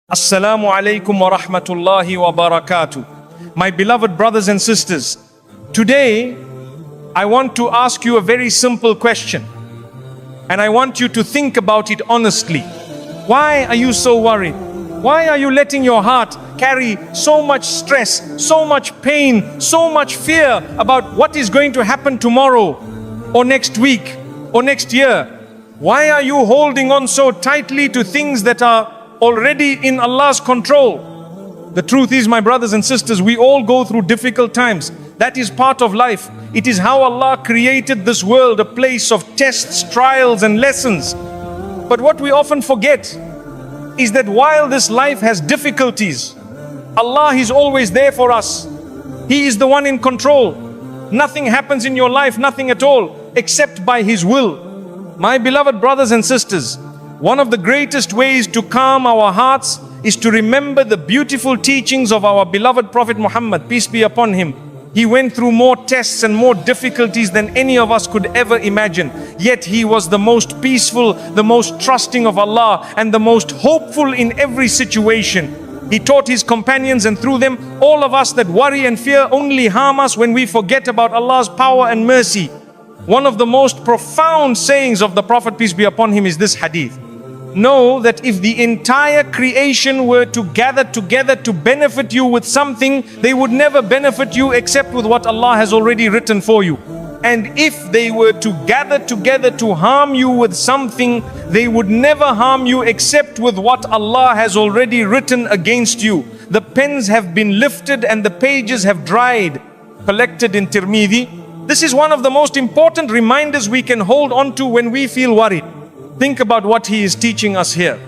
Assalamu alaikum wa rahmatullahi wa barakatuh. My beloved brothers and sisters, today I want to ask you a very simple question, and I want you to think about it honestly. Why are you so worried? Why are you letting your heart carry so much stress, so much pain, so much fear about what is going to happen tomorrow or next week or next year? Why are you holding on so tightly to things that are already in Allah's control? The truth is, my brothers and sisters, we all go through difficult times. That is part of life. It is how Allah created this world, a place of tests, trials and lessons. But what we often forget is that while this life has difficulties, Allah is always there for us. He is the one in control. Nothing happens in your life, nothing at all, except by His will. My beloved brothers and sisters, one of the greatest ways to calm our hearts is to remember the beautiful teachings of our beloved Prophet Muhammad, peace be upon him. He went through more tests and more difficulties than any of us could ever imagine. Yet he was the most peaceful, the most trusting of Allah, and the most hopeful in every situation. He taught his companions, and through them, all of us, that worry and fear only harm us when we forget about Allah's power and mercy. One of the most profound sayings of the Prophet, peace be upon him, is this hadith. Know that if the entire creation were to gather together to benefit you with something, they would never benefit you except with what Allah has already written for you. And if they were to gather together to harm you with something, they would never harm you except with what Allah has already written against you. The pens have been lifted and the pages have dried. Collected in Tirmidhi. This is one of the most important reminders we can hold on to when we feel worried. Think about what he is teaching us here.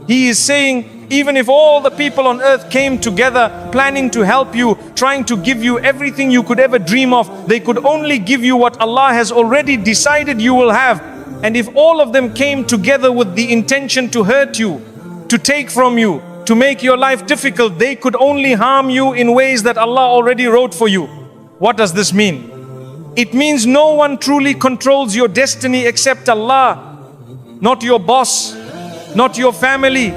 He is saying, even if all the people on earth came together planning to help you, trying to give you everything you could ever dream of, they could only give you what Allah has already decided you will have. And if all of them came together with the intention to hurt you, to take from you, to make your life difficult, they could only harm you in ways that Allah already wrote for you. What does this mean? It means no one truly controls your destiny except Allah. Not your boss, not your family,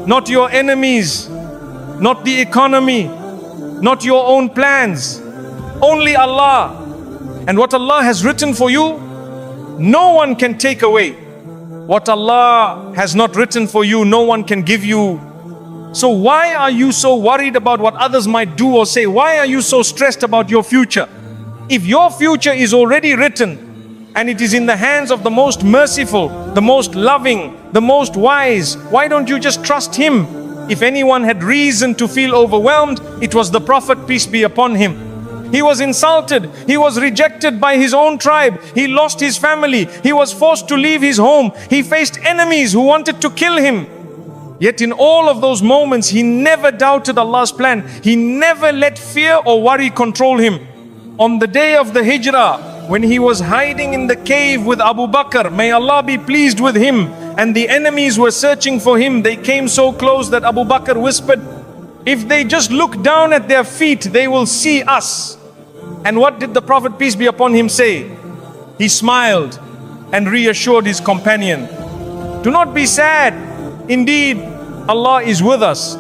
not your enemies, not the economy, not your own plans. Only Allah. And what Allah has written for you, no one can take away. What Allah has not written for you, no one can give you. So why are you so worried about what others might do or say? Why are you so stressed about your future? If your future is already written, and it is in the hands of the most merciful, the most loving, the most wise, why don't you just trust Him? If anyone had reason to feel overwhelmed, it was the Prophet, peace be upon him. He was insulted, he was rejected by his own tribe, he lost his family, he was forced to leave his home, he faced enemies who wanted to kill him. Yet in all of those moments, he never doubted Allah's plan. He never let fear or worry control him. On the day of the Hijrah, when he was hiding in the cave with Abu Bakr, may Allah be pleased with him, and the enemies were searching for him, they came so close that Abu Bakr whispered, if they just look down at their feet, they will see us. And what did the Prophet, peace be upon him, say? He smiled and reassured his companion. Do not be sad. Indeed, Allah is with us.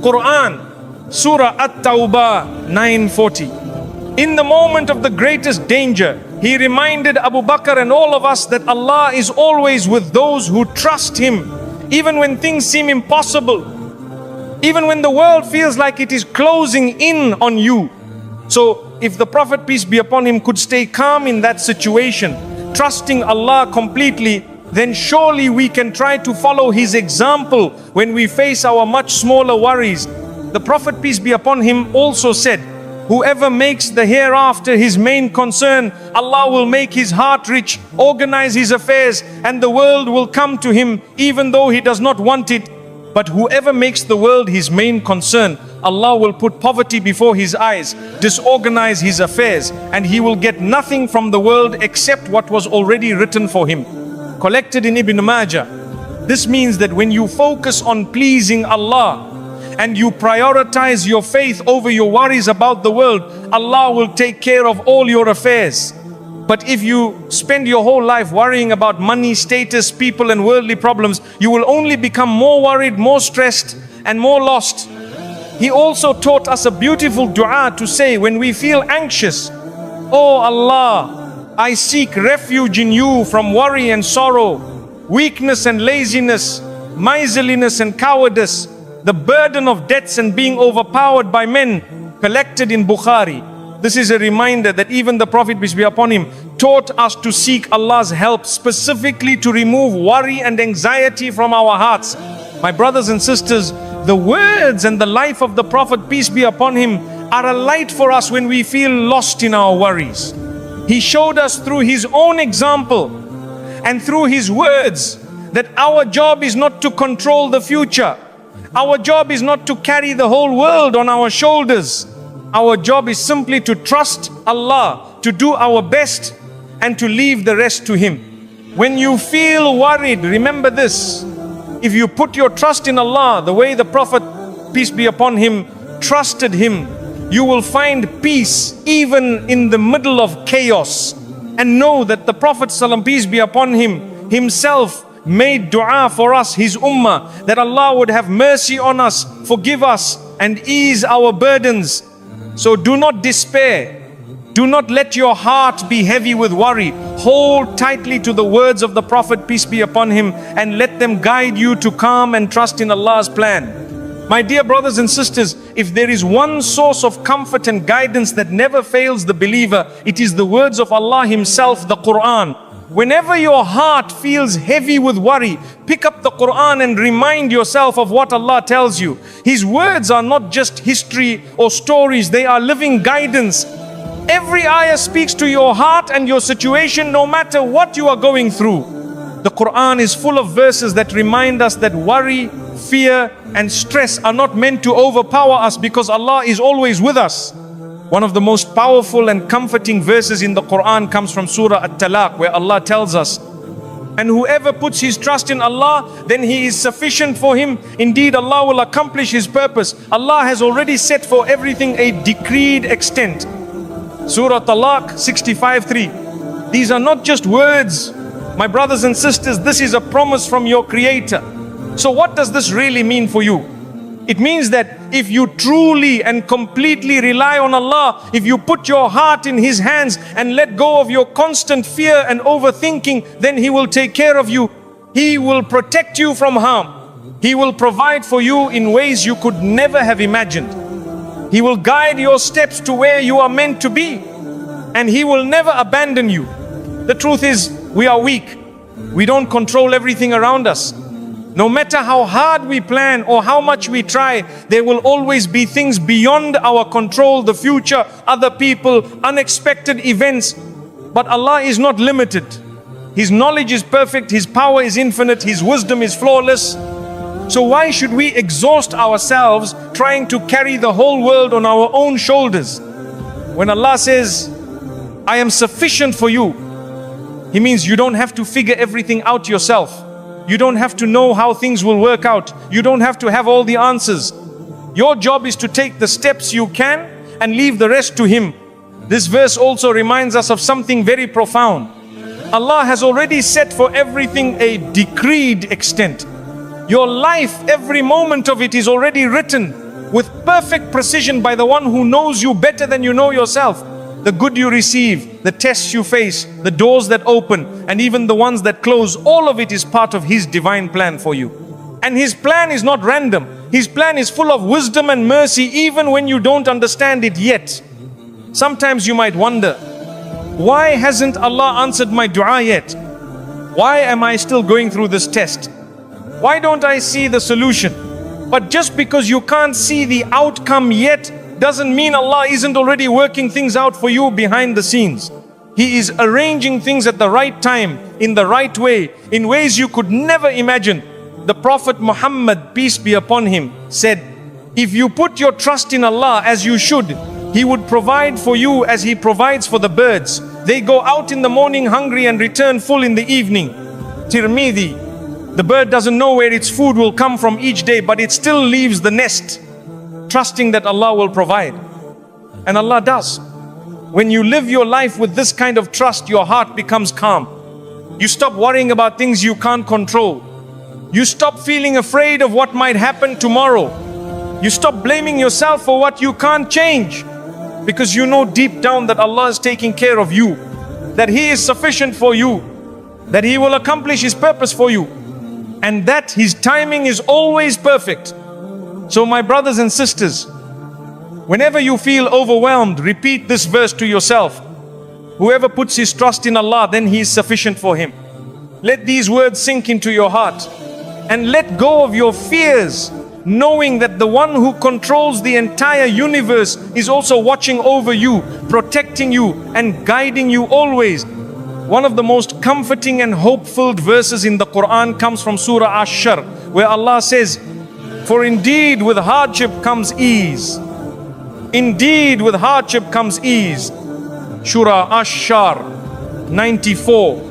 Quran, Surah At-Tawbah 940. In the moment of the greatest danger, he reminded Abu Bakr and all of us that Allah is always with those who trust Him, even when things seem impossible, even when the world feels like it is closing in on you. So if the Prophet, peace be upon him, could stay calm in that situation, trusting Allah completely, then surely we can try to follow his example when we face our much smaller worries. The Prophet, peace be upon him, also said, whoever makes the hereafter his main concern, Allah will make his heart rich, organize his affairs, and the world will come to him even though he does not want it. But whoever makes the world his main concern, Allah will put poverty before his eyes, disorganize his affairs, and he will get nothing from the world except what was already written for him. Collected in Ibn Majah. This means that when you focus on pleasing Allah, and you prioritize your faith over your worries about the world, Allah will take care of all your affairs. But if you spend your whole life worrying about money, status, people and worldly problems, you will only become more worried, more stressed, and more lost. He also taught us a beautiful dua to say when we feel anxious. Oh Allah, I seek refuge in you from worry and sorrow, weakness and laziness, miserliness and cowardice, the burden of debts and being overpowered by men, collected in Bukhari. This is a reminder that even the Prophet, peace be upon him, taught us to seek Allah's help specifically to remove worry and anxiety from our hearts. My brothers and sisters, the words and the life of the Prophet, peace be upon him, are a light for us when we feel lost in our worries. He showed us through his own example and through his words that our job is not to control the future. Our job is not to carry the whole world on our shoulders. Our job is simply to trust Allah, to do our best, and to leave the rest to Him. When you feel worried, remember this. If you put your trust in Allah, the way the Prophet, peace be upon him, trusted Him, you will find peace even in the middle of chaos. And know that the Prophet ﷺ, peace be upon him, himself made dua for us, his ummah, that Allah would have mercy on us, forgive us, and ease our burdens. So do not despair. Do not let your heart be heavy with worry. Hold tightly to the words of the Prophet, peace be upon him, and let them guide you to calm and trust in Allah's plan. My dear brothers and sisters, if there is one source of comfort and guidance that never fails the believer, it is the words of Allah Himself, the Quran. Whenever your heart feels heavy with worry, pick up the Quran and remind yourself of what Allah tells you. His words are not just history or stories, they are living guidance. Every ayah speaks to your heart and your situation, no matter what you are going through. The Quran is full of verses that remind us that worry, fear and stress are not meant to overpower us because Allah is always with us. One of the most powerful and comforting verses in the Quran comes from Surah At-Talaq, where Allah tells us, and whoever puts his trust in Allah, then he is sufficient for him. Indeed, Allah will accomplish His purpose. Allah has already set for everything a decreed extent. Surah Talaq 65:3. These are not just words, my brothers and sisters, this is a promise from your Creator. So what does this really mean for you? It means that if you truly and completely rely on Allah, if you put your heart in His hands and let go of your constant fear and overthinking, then He will take care of you. He will protect you from harm. He will provide for you in ways you could never have imagined. He will guide your steps to where you are meant to be, and He will never abandon you. The truth is, we are weak. We don't control everything around us. No matter how hard we plan or how much we try, there will always be things beyond our control, the future, other people, unexpected events. But Allah is not limited. His knowledge is perfect, His power is infinite, His wisdom is flawless. So why should we exhaust ourselves trying to carry the whole world on our own shoulders? When Allah says, I am sufficient for you, He means you don't have to figure everything out yourself. You don't have to know how things will work out. You don't have to have all the answers. Your job is to take the steps you can and leave the rest to Him. This verse also reminds us of something very profound. Allah has already set for everything a decreed extent. Your life, every moment of it is already written with perfect precision by the one who knows you better than you know yourself. The good you receive, the tests you face, the doors that open, and even the ones that close, all of it is part of His divine plan for you. And His plan is not random. His plan is full of wisdom and mercy even when you don't understand it yet. Sometimes you might wonder, why hasn't Allah answered my dua yet? Why am I still going through this test? Why don't I see the solution? But just because you can't see the outcome yet doesn't mean Allah isn't already working things out for you behind the scenes. He is arranging things at the right time, in the right way, in ways you could never imagine. The Prophet Muhammad, peace be upon him, said, if you put your trust in Allah as you should, He would provide for you as He provides for the birds. They go out in the morning hungry and return full in the evening. Tirmidhi, the bird doesn't know where its food will come from each day, but it still leaves the nest, trusting that Allah will provide. And Allah does. When you live your life with this kind of trust, your heart becomes calm. You stop worrying about things you can't control. You stop feeling afraid of what might happen tomorrow. You stop blaming yourself for what you can't change, because you know deep down that Allah is taking care of you, that He is sufficient for you, that He will accomplish His purpose for you, and that His timing is always perfect. So my brothers and sisters, whenever you feel overwhelmed, repeat this verse to yourself. Whoever puts his trust in Allah, then He is sufficient for him. Let these words sink into your heart, and let go of your fears, knowing that the one who controls the entire universe is also watching over you, protecting you and guiding you always. One of the most comforting and hope-filled verses in the Quran comes from Surah Ash-Shar, where Allah says, "For indeed with hardship comes ease." Indeed with hardship comes ease. Surah Ash-Shar 94,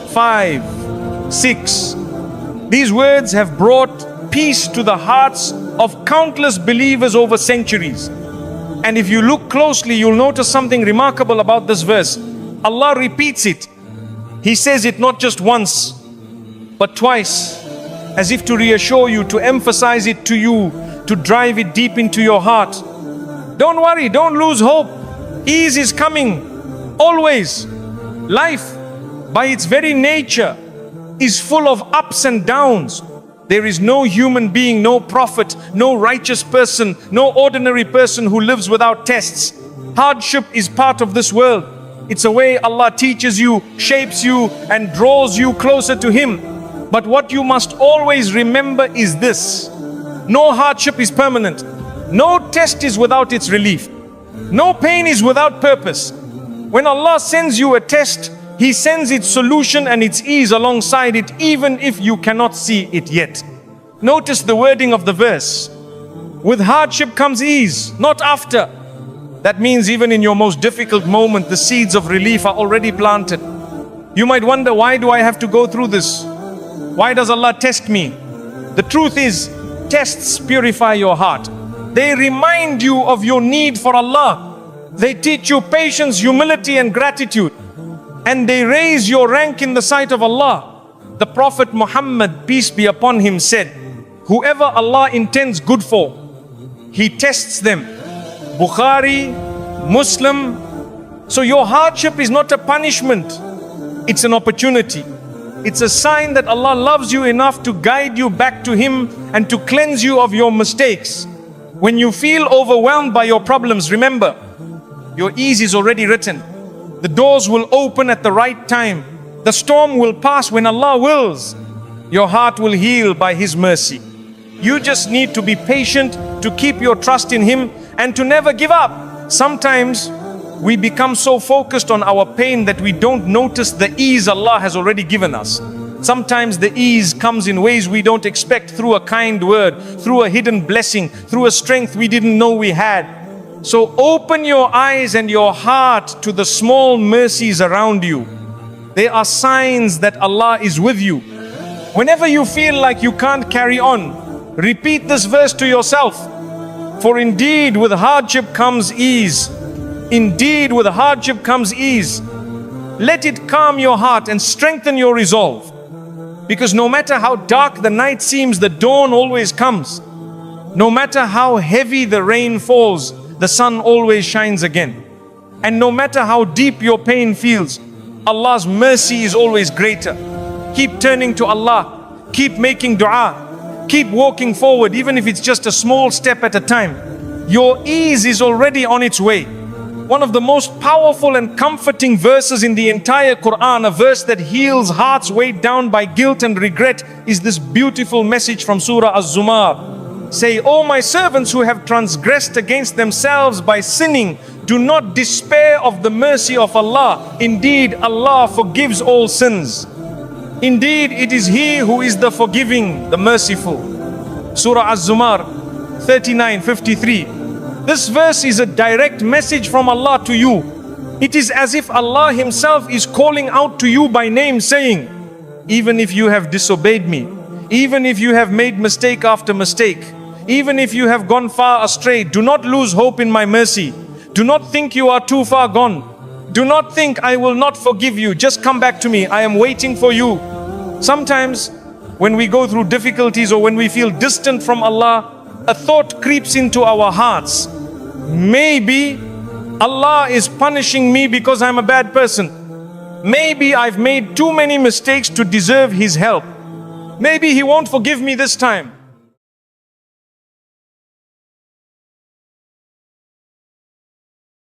5, 6. These words have brought peace to the hearts of countless believers over centuries. And if you look closely, you'll notice something remarkable about this verse. Allah repeats it. He says it not just once, but twice, as if to reassure you, to emphasize it to you, to drive it deep into your heart. Don't worry, don't lose hope. Ease is coming, always. Life, by its very nature, is full of ups and downs. There is no human being, no prophet, no righteous person, no ordinary person who lives without tests. Hardship is part of this world. It's a way Allah teaches you, shapes you, and draws you closer to Him. But what you must always remember is this: no hardship is permanent. No test is without its relief. No pain is without purpose. When Allah sends you a test, He sends its solution and its ease alongside it, even if you cannot see it yet. Notice the wording of the verse. With hardship comes ease, not after. That means even in your most difficult moment, the seeds of relief are already planted. You might wonder, why do I have to go through this? Why does Allah test me? The truth is, tests purify your heart. They remind you of your need for Allah. They teach you patience, humility, and gratitude. And they raise your rank in the sight of Allah. The Prophet Muhammad, peace be upon him, said, whoever Allah intends good for, He tests them. Bukhari, Muslim. So your hardship is not a punishment. It's an opportunity. It's a sign that Allah loves you enough to guide you back to Him and to cleanse you of your mistakes. When you feel overwhelmed by your problems, remember, your ease is already written. The doors will open at the right time. The storm will pass when Allah wills. Your heart will heal by His mercy. You just need to be patient, to keep your trust in Him, and to never give up. Sometimes we become so focused on our pain that we don't notice the ease Allah has already given us. Sometimes the ease comes in ways we don't expect, through a kind word, through a hidden blessing, through a strength we didn't know we had. So open your eyes and your heart to the small mercies around you. They are signs that Allah is with you. Whenever you feel like you can't carry on, repeat this verse to yourself. For indeed with hardship comes ease. Indeed with hardship comes ease. Let it calm your heart and strengthen your resolve. Because no matter how dark the night seems, the dawn always comes. No matter how heavy the rain falls, the sun always shines again. And no matter how deep your pain feels, Allah's mercy is always greater. Keep turning to Allah. Keep making dua. Keep walking forward, even if it's just a small step at a time. Your ease is already on its way. One of the most powerful and comforting verses in the entire Quran, a verse that heals hearts weighed down by guilt and regret, is this beautiful message from Surah Az-Zumar. Say, O my servants who have transgressed against themselves by sinning, do not despair of the mercy of Allah. Indeed, Allah forgives all sins. Indeed, it is He who is the forgiving, the merciful. Surah Az-Zumar 39:53. This verse is a direct message from Allah to you. It is as if Allah Himself is calling out to you by name, saying, even if you have disobeyed me, even if you have made mistake after mistake, even if you have gone far astray, do not lose hope in my mercy. Do not think you are too far gone. Do not think I will not forgive you. Just come back to me. I am waiting for you. Sometimes when we go through difficulties or when we feel distant from Allah, a thought creeps into our hearts. Maybe Allah is punishing me because I'm a bad person. Maybe I've made too many mistakes to deserve His help. Maybe He won't forgive me this time.